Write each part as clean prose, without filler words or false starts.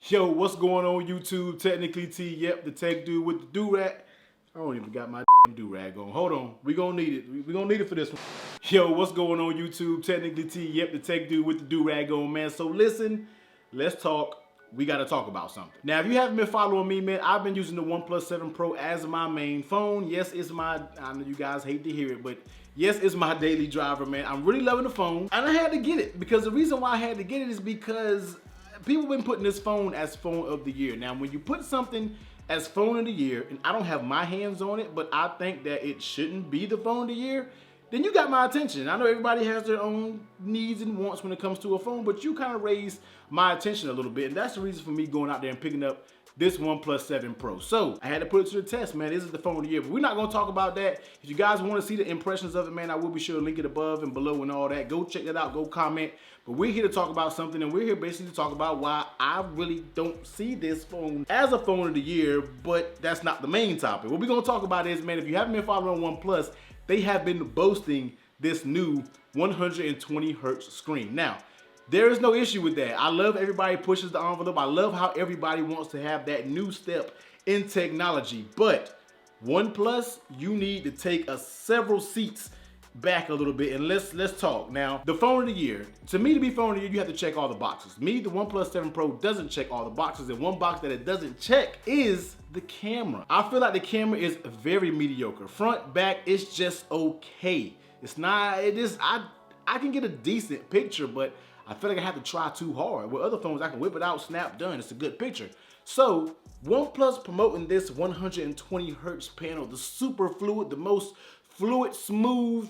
Yo, what's going on YouTube? Technically T, yep, the tech dude with the do-rag. I don't even got my do-rag on. Hold on, we gonna need it. We gonna need it for this one. Yo, what's going on YouTube? Technically T, yep, the tech dude with the do-rag on, man. So listen, let's talk. We gotta talk about something. Now, if you haven't been following me, man, I've been using the OnePlus 7 Pro as my main phone. Yes, it's my, I know you guys hate to hear it, but yes, it's my daily driver, man. I'm really loving the phone, and I had to get it because the reason why I had to get it is because people have been putting this phone as phone of the year. Now, when you put something as phone of the year, and I don't have my hands on it, but I think that it shouldn't be the phone of the year, then you got my attention. I know everybody has their own needs and wants when it comes to a phone, but you kind of raised my attention a little bit, and that's the reason for me going out there and picking up this OnePlus 7 Pro. So I had to put it to the test, man. This is the phone of the year, but we're not gonna talk about that. If you guys wanna see the impressions of it, man, I will be sure to link it above and below and all that. Go check that out, go comment. But we're here to talk about something, and we're here basically to talk about why I really don't see this phone as a phone of the year, but that's not the main topic. What we're gonna talk about is, man, if you haven't been following OnePlus, they have been boasting this new 120 hertz screen. Now, there is no issue with that. I love everybody pushes the envelope. I love how everybody wants to have that new step in technology. But OnePlus, you need to take several seats back a little bit and let's talk. Now, the phone of the year. To me, to be phone of the year, you have to check all the boxes. Me, the OnePlus 7 Pro doesn't check all the boxes, and one box that it doesn't check is the camera. I feel like the camera is very mediocre. Front, back, it's just okay. It's not, it is, I can get a decent picture, but I feel like I have to try too hard. With other phones, I can whip it out, snap, done. It's a good picture. So, OnePlus promoting this 120 hertz panel, the super fluid, the most fluid, smooth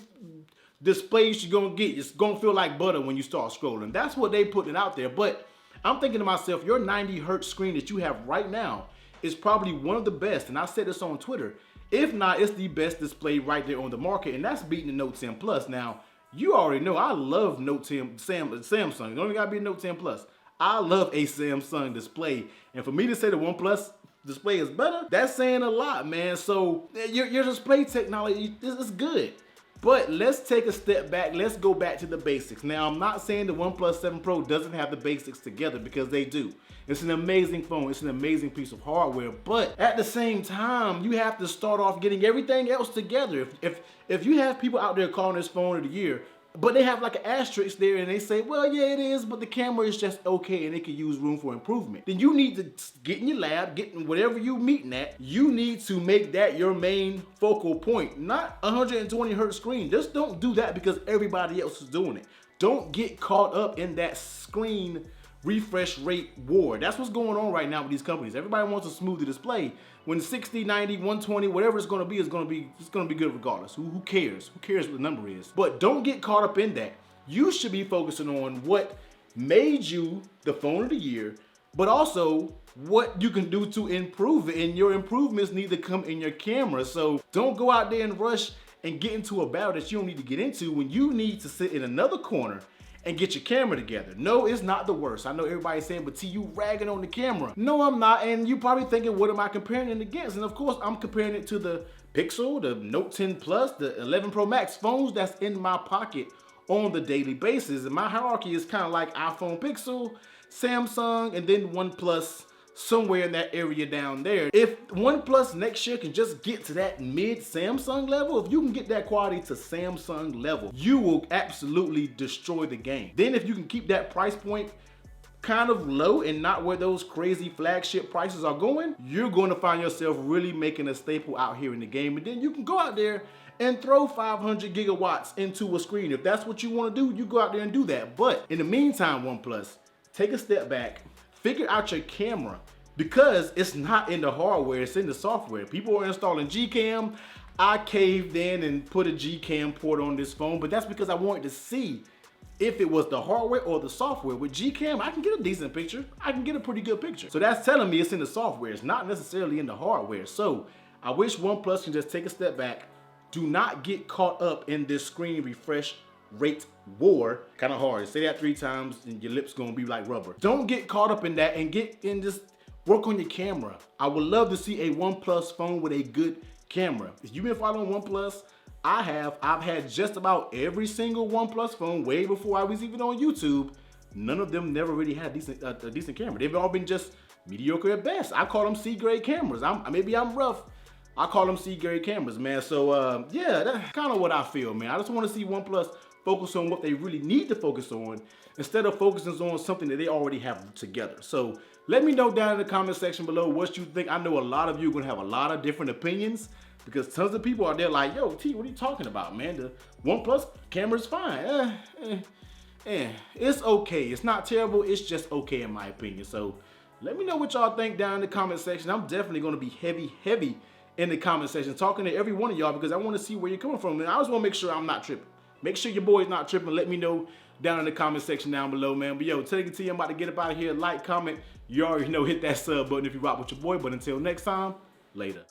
displays you're gonna get. It's gonna feel like butter when you start scrolling. That's what they putting out there. But I'm thinking to myself, your 90 hertz screen that you have right now is probably one of the best. And I said this on Twitter. If not, it's the best display right there on the market, and that's beating the Note 10 Plus. Now, you already know I love Note 10 Samsung. You don't even gotta be a Note 10 Plus. I love a Samsung display, and for me to say the OnePlus display is better, that's saying a lot, man. So your display technology is good. But let's take a step back. Let's go back to the basics. Now, I'm not saying the OnePlus 7 Pro doesn't have the basics together, because they do. It's an amazing phone. It's an amazing piece of hardware. But at the same time, you have to start off getting everything else together. If you have people out there calling this phone of the year, but they have like an asterisk there and they say, well, yeah, it is, but the camera is just okay and it could use room for improvement, then you need to get in your lab, get in whatever you meeting at, you need to make that your main focal point, not 120 hertz screen. Just don't do that because everybody else is doing it. Don't get caught up in that screen refresh rate war. That's what's going on right now with these companies. Everybody wants a smoother display. When 60, 90, 120, whatever it's gonna be, it's gonna be good regardless. Who cares? Who cares what the number is? But don't get caught up in that. You should be focusing on what made you the phone of the year, but also what you can do to improve it. And your improvements need to come in your camera. So don't go out there and rush and get into a battle that you don't need to get into when you need to sit in another corner and get your camera together. No, it's not the worst. I know everybody's saying, but T, you ragging on the camera. No, I'm not, and you probably thinking, what am I comparing it against? And of course, I'm comparing it to the Pixel, the Note 10 Plus, the 11 Pro Max, phones that's in my pocket on the daily basis. And my hierarchy is kind of like iPhone, Pixel, Samsung, and then OnePlus, somewhere in that area down there. If OnePlus next year can just get to that mid Samsung level, if you can get that quality to Samsung level, you will absolutely destroy the game. Then if you can keep that price point kind of low and not where those crazy flagship prices are going, you're going to find yourself really making a staple out here in the game. And then you can go out there and throw 500 gigawatts into a screen. If that's what you want to do, you go out there and do that. But in the meantime, OnePlus, take a step back, figure out your camera, because it's not in the hardware, it's in the software. People are installing Gcam. I caved in and put a Gcam port on this phone, but that's because I wanted to see if it was the hardware or the software. With Gcam, I can get a decent picture. I can get a pretty good picture. So that's telling me it's in the software. It's not necessarily in the hardware. So I wish OnePlus can just take a step back. Do not get caught up in this screen refresh rate war. Kind of hard. Say that 3 times and your lips gonna be like rubber. Don't get caught up in that and get in this, work on your camera. I would love to see a OnePlus phone with a good camera. If you've been following OnePlus, I've had just about every single OnePlus phone way before I was even on YouTube. none of them never really had a decent camera. They've all been just mediocre at best. I call them C-grade cameras. Maybe I'm rough. I call them C-grade cameras, man. So yeah, that's kind of what I feel, man. I just want to see OnePlus focus on what they really need to focus on instead of focusing on something that they already have together. So let me know down in the comment section below what you think. I know a lot of you are gonna have a lot of different opinions because tons of people are there like, yo, T, what are you talking about, man? The OnePlus camera's fine. It's okay. It's not terrible. It's just okay in my opinion. So let me know what y'all think down in the comment section. I'm definitely gonna be heavy in the comment section talking to every one of y'all because I want to see where you're coming from. And I just want to make sure I'm not tripping. Make sure your boy's not tripping. Let me know down in the comment section down below, man. But yo, Technically T, I'm about to get up out of here. Like, comment. You already know, hit that sub button if you rock with your boy. But until next time, later.